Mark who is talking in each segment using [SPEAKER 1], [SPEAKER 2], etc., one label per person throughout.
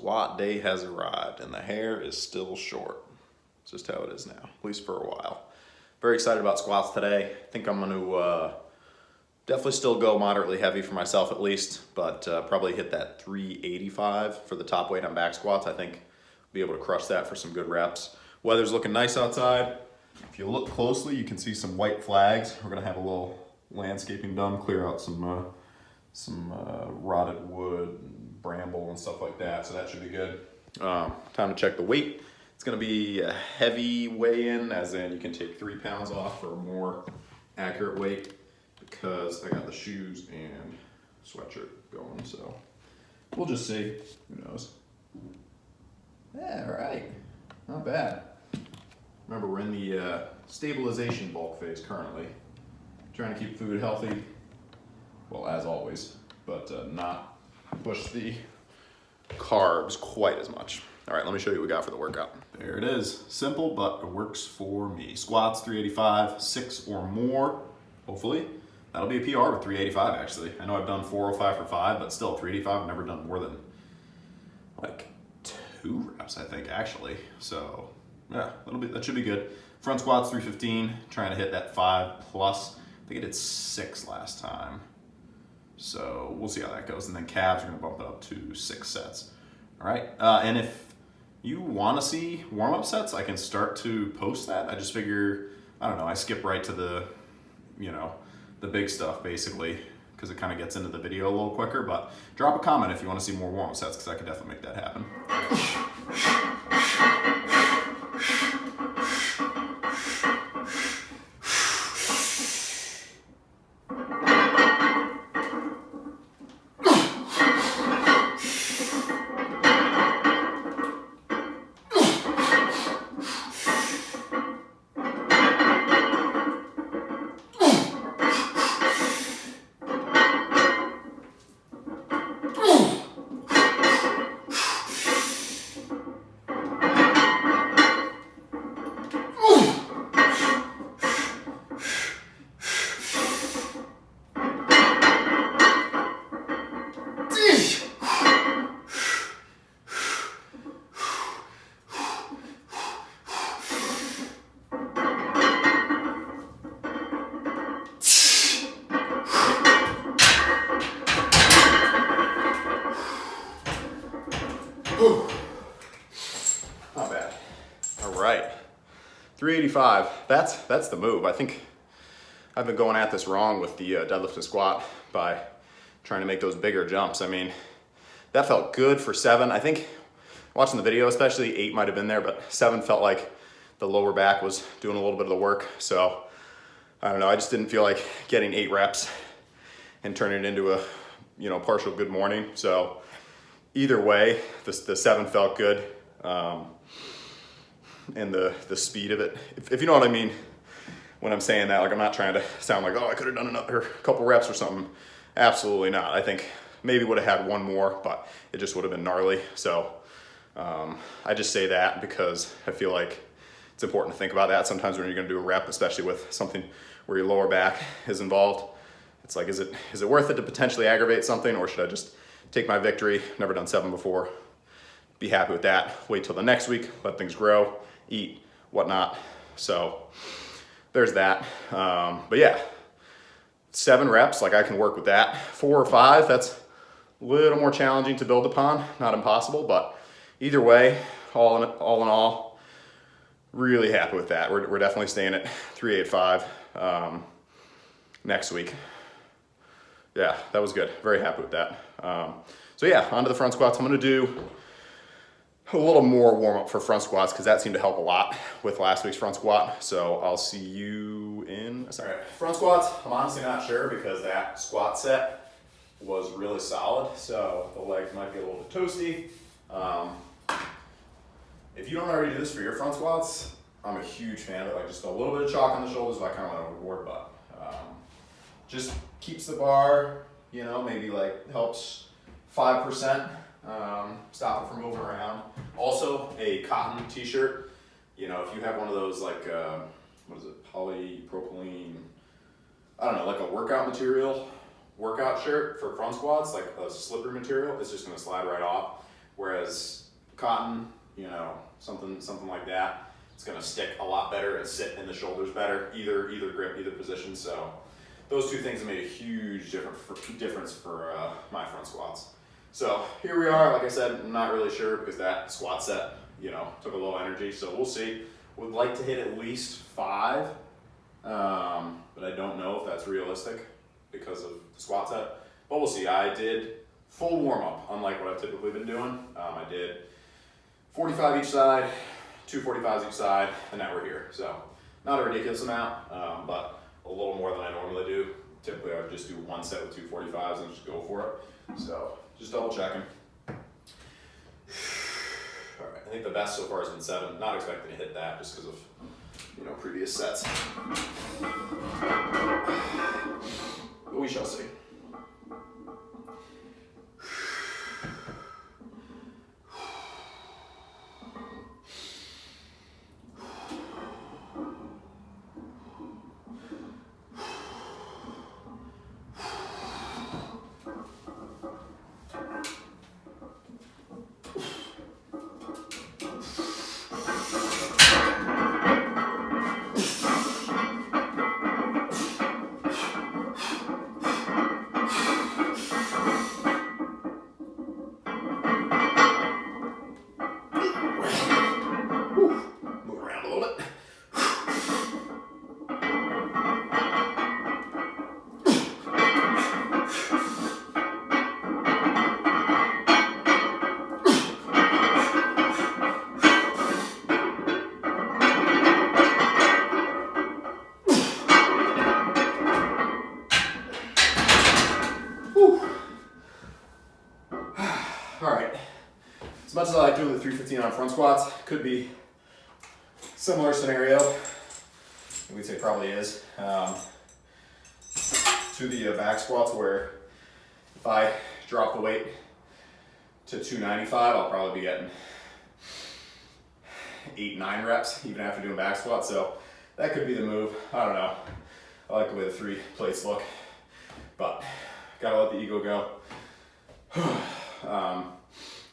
[SPEAKER 1] Squat day has arrived and the hair is still short. It's just how it is now, at least for a while. Very excited about squats today. I think I'm gonna definitely still go moderately heavy for myself at least, but probably hit that 385 for the top weight on back squats. I think I'll be able to crush that for some good reps. Weather's looking nice outside. If you look closely, you can see some white flags. We're gonna have a little landscaping done, clear out some rotted wood, and bramble and stuff like that, so that should be good. Time to check the weight. It's gonna be a heavy weigh-in, as in you can take 3 pounds off for a more accurate weight because I got the shoes and sweatshirt going, so we'll just see, who knows. Yeah, all right, not bad. Remember, we're in the stabilization bulk phase currently. Trying to keep food healthy, well, as always, but not push the carbs quite as much. All right, let me show you what we got for the workout. There it is. Simple, but it works for me. Squats, 385, 6 or more, hopefully. That'll be a PR with 385, actually. I know I've done 405 for 5, but still, 385, I've never done more than like 2 reps, I think, actually. So, yeah, that should be good. Front squats, 315, trying to hit that 5 plus. I think I did 6 last time. So we'll see how that goes. And then calves are gonna bump it up to 6 sets. All right, and if you wanna see warm-up sets, I can start to post that. I just figure, I don't know, I skip right to the big stuff basically, because it kind of gets into the video a little quicker, but drop a comment if you wanna see more warm-up sets, because I could definitely make that happen. Not bad. All right, 385. That's the move. I think I've been going at this wrong with the deadlift and squat by trying to make those bigger jumps. I mean, that felt good for 7. I think watching the video, especially 8 might have been there, but 7 felt like the lower back was doing a little bit of the work. So I don't know. I just didn't feel like getting 8 reps and turning it into a partial good morning. So either way, the 7 felt good, and the speed of it, if you know what I mean when I'm saying that. Like, I'm not trying to sound like, oh, I could have done another couple reps or something. Absolutely not. I think maybe would have had 1 more, but it just would have been gnarly. So I just say that because I feel like it's important to think about that sometimes when you're going to do a rep, especially with something where your lower back is involved. It's like, is it worth it to potentially aggravate something, or should I just take my victory? Never done 7 before. Be happy with that. Wait till the next week, let things grow, eat, whatnot. So there's that. But yeah, 7 reps, like I can work with that. 4 or 5, that's a little more challenging to build upon. Not impossible, but either way, all in all, really happy with that. We're definitely staying at 385 next week. Yeah, that was good. Very happy with that. So yeah, onto the front squats. I'm gonna do a little more warm up for front squats because that seemed to help a lot with last week's front squat. So I'll see you in a second. All right, front squats, I'm honestly not sure because that squat set was really solid. So the legs might be a little bit toasty. If you don't already do this for your front squats, I'm a huge fan of it. Like, just a little bit of chalk on the shoulders, but I kind of went overboard, but just keeps the bar, maybe like helps 5%, stop it from moving around. Also, a cotton t-shirt, if you have one of those like, what is it, polypropylene, I don't know, like a workout shirt for front squats, like a slippery material, it's just gonna slide right off. Whereas cotton, you know, something like that. It's gonna stick a lot better and sit in the shoulders better, either grip, either position. So those two things have made a huge difference for my front squats. So here we are. Like I said, I'm not really sure because that squat set, you know, took a little energy. So we'll see. Would like to hit at least 5, but I don't know if that's realistic because of the squat set. But we'll see. I did full warm up, unlike what I've typically been doing. I did 45 each side, 2 45s each side, and now we're here. So not a ridiculous amount, but a little more than I normally do. Typically I would just do 1 set with 2 45s and just go for it. So just double checking. All right, I think the best so far has been 7. Not expecting to hit that just because of, you know, previous sets. But we shall see. As much as I like doing the 315 on front squats, could be similar scenario, we'd say probably is, to the back squats where if I drop the weight to 295, I'll probably be getting 8-9 reps even after doing back squats. So that could be the move. I don't know. I like the way the 3 plates look, but gotta let the ego go.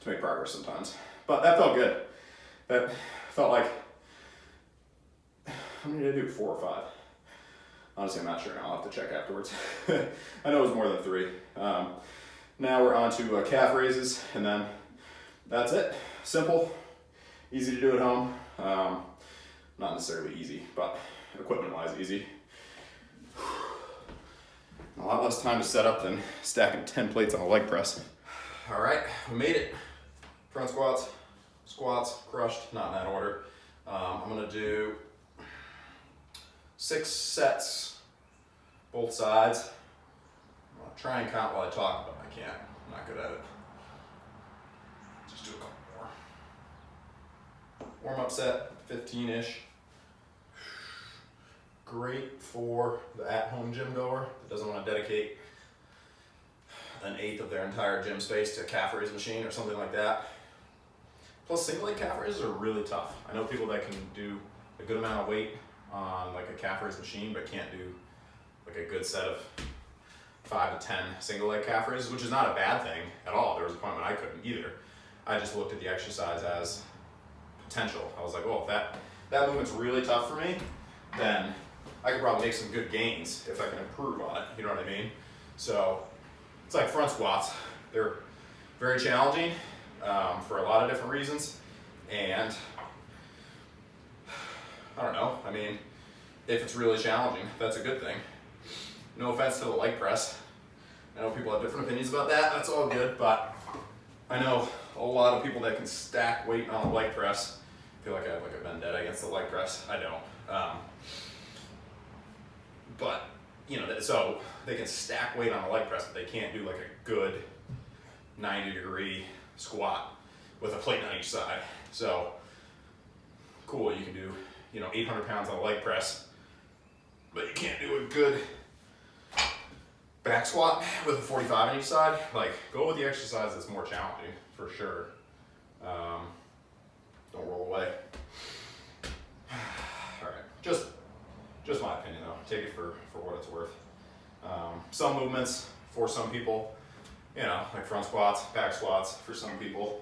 [SPEAKER 1] To make progress sometimes. But that felt good. That felt like, how many did I do? 4 or 5? Honestly, I'm not sure now. I'll have to check afterwards. I know it was more than 3. Now we're on to calf raises, and then that's it. Simple, easy to do at home. Not necessarily easy, but equipment-wise easy. A lot less time to set up than stacking 10 plates on a leg press. All right, we made it. Front squats, squats, crushed, not in that order. I'm gonna do 6 sets, both sides. I'm gonna try and count while I talk, but I can't. I'm not good at it. Just do a couple more. Warm-up set, 15-ish. Great for the at-home gym goer that doesn't want to dedicate 1/8 of their entire gym space to a calf raise machine or something like that. Plus, single leg calf raises are really tough. I know people that can do a good amount of weight on like a calf raise machine, but can't do like a good set of 5 to 10 single leg calf raises, which is not a bad thing at all. There was a point when I couldn't either. I just looked at the exercise as potential. I was like, well, if that movement's really tough for me, then I could probably make some good gains if I can improve on it. You know what I mean? So it's like front squats. They're very challenging for a lot of different reasons. And I don't know. I mean, if it's really challenging, that's a good thing. No offense to the leg press. I know people have different opinions about that. That's all good. But I know a lot of people that can stack weight on a leg press. I feel like I have like a vendetta against the leg press. I don't. But, you know, so they can stack weight on a leg press, but they can't do like a good 90-degree squat with a plate on each side. So, cool, you can do, 800 pounds on a leg press, but you can't do a good back squat with a 45 on each side. Like, go with the exercise that's more challenging, for sure. Don't roll away. All right, just my opinion though. Take it for what it's worth. Some movements for some people, like front squats, back squats for some people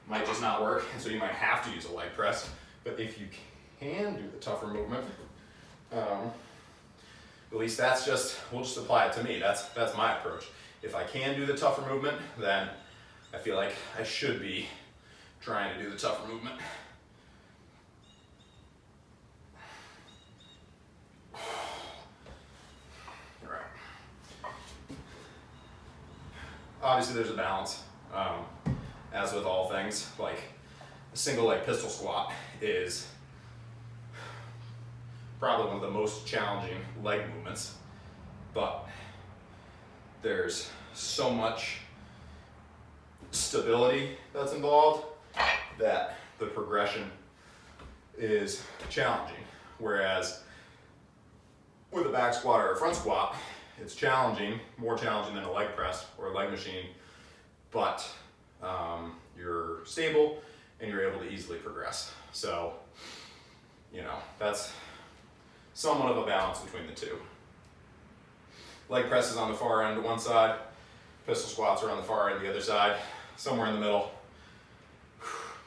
[SPEAKER 1] might just not work, and so you might have to use a leg press. But if you can do the tougher movement, at least that's just, we'll just apply it to me. That's my approach. If I can do the tougher movement, then I feel like I should be trying to do the tougher movement. All right. Obviously there's a balance, as with all things. Like a single leg pistol squat is probably one of the most challenging leg movements, but there's so much stability that's involved that the progression is challenging. Whereas with a back squat or a front squat, it's challenging, more challenging than a leg press or a leg machine, but you're stable and you're able to easily progress. So, you know, that's somewhat of a balance between the two. Leg presses on the far end to one side, pistol squats are on the far end the other side, somewhere in the middle.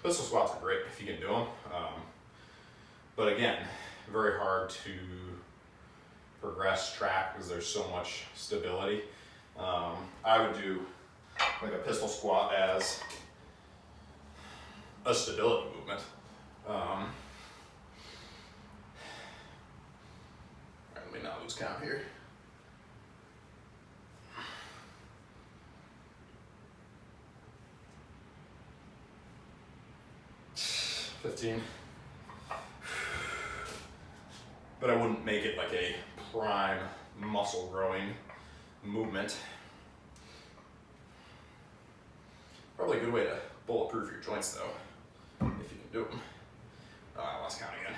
[SPEAKER 1] Pistol squats are great if you can do them, but again, very hard to progress track because there's so much stability. I would do like a pistol squat as a stability movement. All right, let me not lose count here. 15. But I wouldn't make it like a prime muscle growing movement. Probably a good way to bulletproof your joints though, if you can do them. Oh, I lost count again.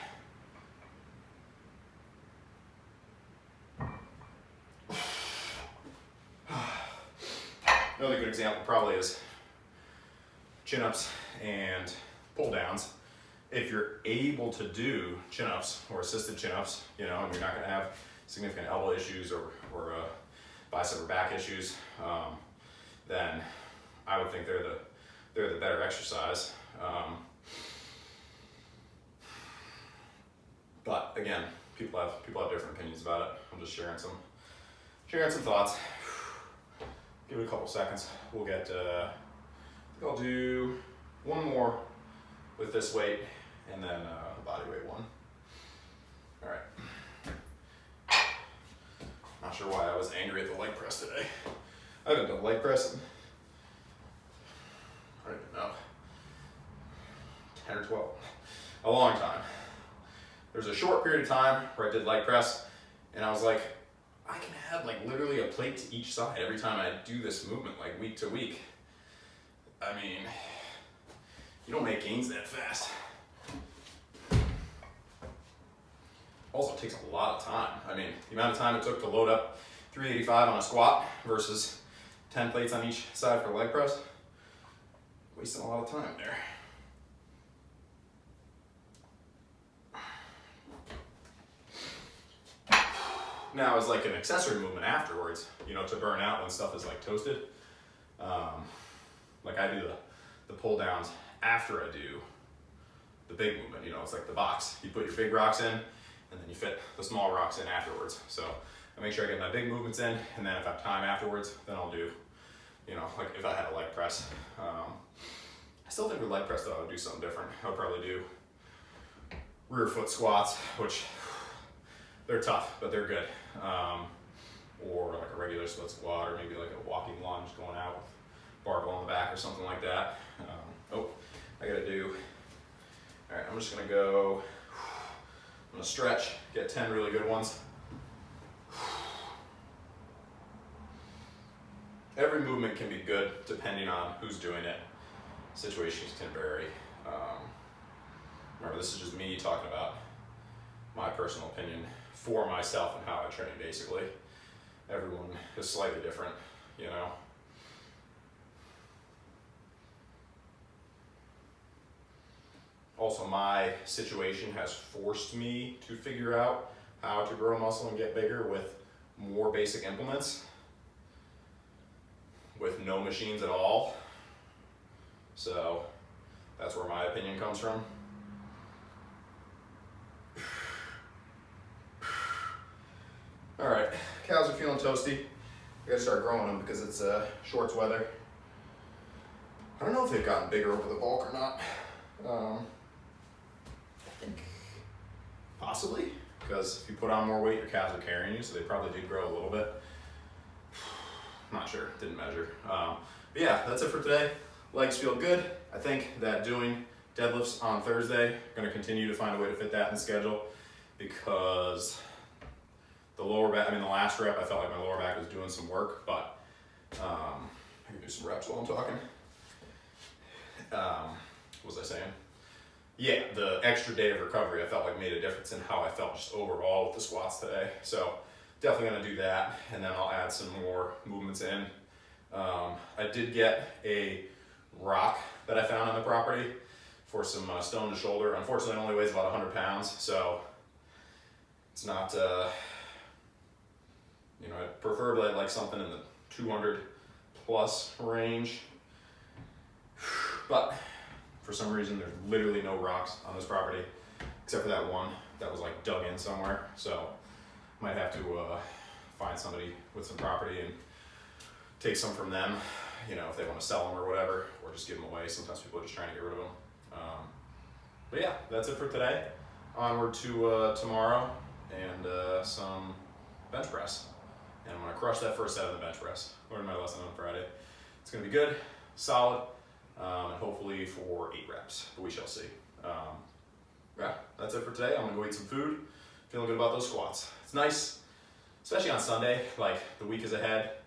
[SPEAKER 1] Another good example probably is chin-ups and pull-downs. If you're able to do chin-ups or assisted chin-ups, you know, and you're not going to have significant elbow issues or bicep or back issues, then I would think they're the better exercise. But again, people have different opinions about it. I'm just sharing some thoughts. Give it a couple seconds. We'll get. I think I'll do one more with this weight, and then the body weight one. All right. Not sure why I was angry at the leg press today. I haven't done leg press in, I don't even know, 10 or 12, a long time. There was a short period of time where I did leg press, and I was like, I can have like literally a plate to each side every time I do this movement, like week to week. I mean, you don't make gains that fast. Also, it takes a lot of time. I mean, the amount of time it took to load up 385 on a squat versus 10 plates on each side for leg press, wasting a lot of time there. Now, as like an accessory movement afterwards, you know, to burn out when stuff is like toasted. Like I do the pull downs after I do the big movement. You know, it's like the box. You put your big rocks in, and then you fit the small rocks in afterwards. So I make sure I get my big movements in, and then if I have time afterwards, then I'll do, you know, like if I had a leg press. I still think with leg press though, I would do something different. I would probably do rear foot squats, which they're tough, but they're good. Or like a regular split squat, or maybe like a walking lunge going out with barbell on the back or something like that. I gotta do, all right, I'm just gonna go, I'm gonna stretch, get 10 really good ones. Every movement can be good depending on who's doing it. Situations can vary. Remember, this is just me talking about my personal opinion for myself and how I train, basically. Everyone is slightly different, you know. Also, my situation has forced me to figure out how to grow muscle and get bigger with more basic implements, with no machines at all. So That's where my opinion comes from. All right, cows are feeling toasty. I gotta start growing them because it's shorts weather. I don't know if they've gotten bigger over the bulk or not. I think possibly, because if you put on more weight, your calves are carrying you, so they probably did grow a little bit. Not sure, didn't measure. But yeah, that's it for today. Legs feel good. I think that doing deadlifts on Thursday, I'm gonna continue to find a way to fit that in the schedule, because the lower back, the last rep, I felt like my lower back was doing some work, but I can do some reps while I'm talking. What was I saying? Yeah, the extra day of recovery I felt like made a difference in how I felt just overall with the squats today. So definitely gonna do that, and then I'll add some more movements in. I did get a rock that I found on the property for some stone to shoulder. Unfortunately, it only weighs about 100 pounds, so it's not, I'd preferably like something in the 200 plus range, but for some reason there's literally no rocks on this property except for that one that was like dug in somewhere, so might have to find somebody with some property and take some from them, if they want to sell them or whatever, or just give them away. Sometimes people are just trying to get rid of them. But yeah, that's it for today. Onward to tomorrow and some bench press. And I'm gonna crush that first set of the bench press. Learned my lesson on Friday. It's gonna be good, solid, and hopefully for 8 reps, but we shall see. Yeah, that's it for today. I'm gonna go eat some food. Feeling good about those squats. It's nice, especially on Sunday, like the week is ahead,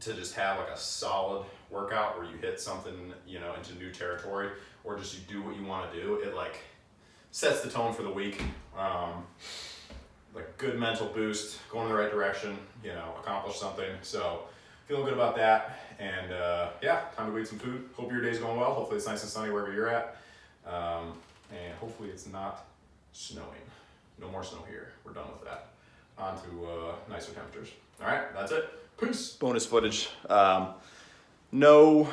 [SPEAKER 1] to just have like a solid workout where you hit something, into new territory, or just you do what you wanna do. It like sets the tone for the week. Like good mental boost, going in the right direction, accomplish something. So feeling good about that. And yeah, time to go eat some food. Hope your day's going well. Hopefully it's nice and sunny wherever you're at. And hopefully it's not snowing. No more snow here. We're done with that. On to nicer temperatures. All right, that's it. Peace. Bonus footage. No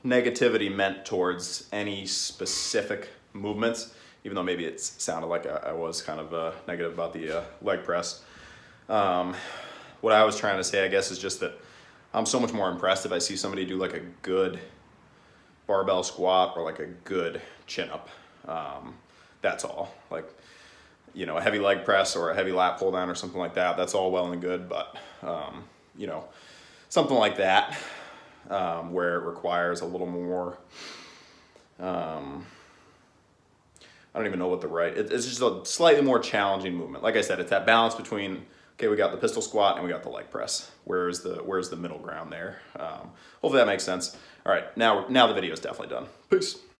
[SPEAKER 1] negativity meant towards any specific movements, even though maybe it sounded like I was kind of negative about the leg press. What I was trying to say, I guess, is just that I'm so much more impressed if I see somebody do like a good barbell squat or like a good chin up. That's all. Like, a heavy leg press or a heavy lat pull down or something like that, that's all well and good, but, something like that, where it requires a little more, I don't even know what it's just a slightly more challenging movement. Like I said, it's that balance between, okay, we got the pistol squat and we got the leg press. Where's the middle ground there? Hopefully that makes sense. All right, now the video is definitely done. Peace.